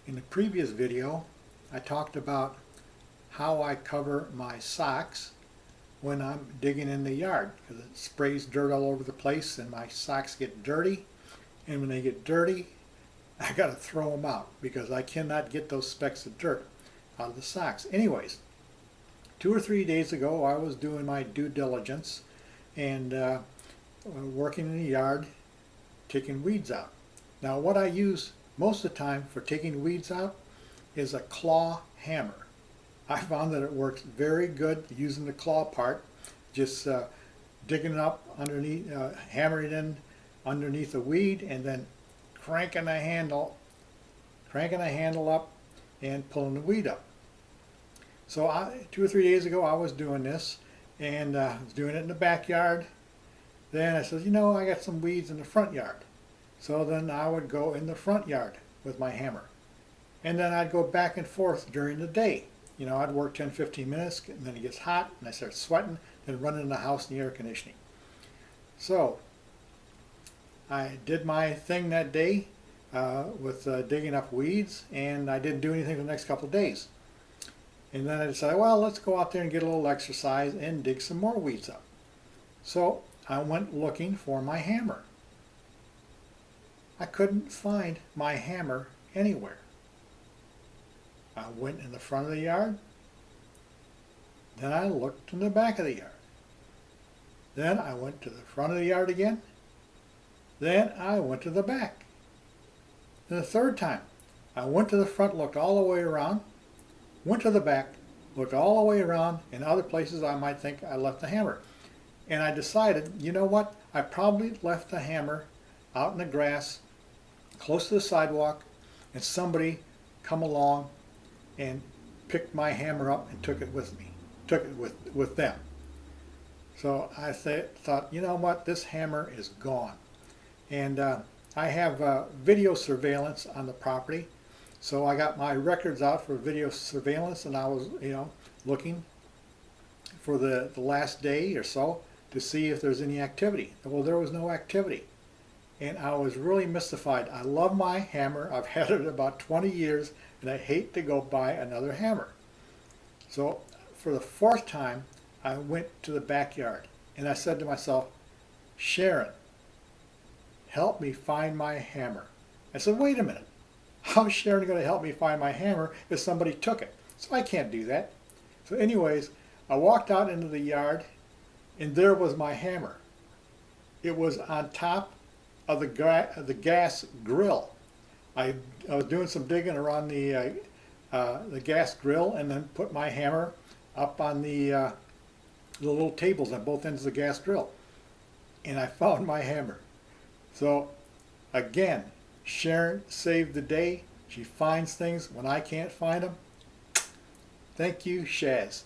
In the previous video, I talked about how I cover my socks when I'm digging in the yard, because it sprays dirt all over the place and my socks get dirty, and when they get dirty I gotta throw them out because I cannot get those specks of dirt out of the socks. Anyways, 2 or 3 days ago I was doing my due diligence and working in the yard taking weeds out. Now what I use most of the time for taking weeds out is a claw hammer. I found that it works very good using the claw part, just digging it up underneath, hammering it in underneath the weed and then cranking the handle up and pulling the weed up. So 2 or 3 days ago I was doing this, and I was doing it in the backyard. Then I said, you know, I got some weeds in the front yard. So then I would go in the front yard with my hammer. And then I'd go back and forth during the day. You know, I'd work 10-15 minutes, and then it gets hot, and I start sweating, then run in the house in the air conditioning. So I did my thing that day with digging up weeds, and I didn't do anything for the next couple of days. And then I decided, well, let's go out there and get a little exercise and dig some more weeds up. So I went looking for my hammer. I couldn't find my hammer anywhere. I went in the front of the yard, then I looked in the back of the yard. Then I went to the front of the yard again, then I went to the back. Then the third time, I went to the front, looked all the way around, went to the back, looked all the way around, and other places I might think I left the hammer. And I decided, you know what, I probably left the hammer out in the grass, close to the sidewalk, and somebody come along and picked my hammer up and took it with me, took it with them. So I thought, you know what, this hammer is gone. And I have video surveillance on the property, so I got my records out for video surveillance, and I was, looking for the last day or so to see if there's any activity. Well, there was no activity, and I was really mystified. I love my hammer. I've had it about 20 years, and I hate to go buy another hammer. So for the fourth time, I went to the backyard, and I said to myself, Sharon, help me find my hammer. I said, wait a minute. How's Sharon going to help me find my hammer if somebody took it? So I can't do that. So anyways, I walked out into the yard, and there was my hammer. It was on top of the gas grill. I was doing some digging around the gas grill, and then put my hammer up on the little tables on both ends of the gas grill. And I found my hammer. So again, Sharon saved the day. She finds things when I can't find them. Thank you, Shaz.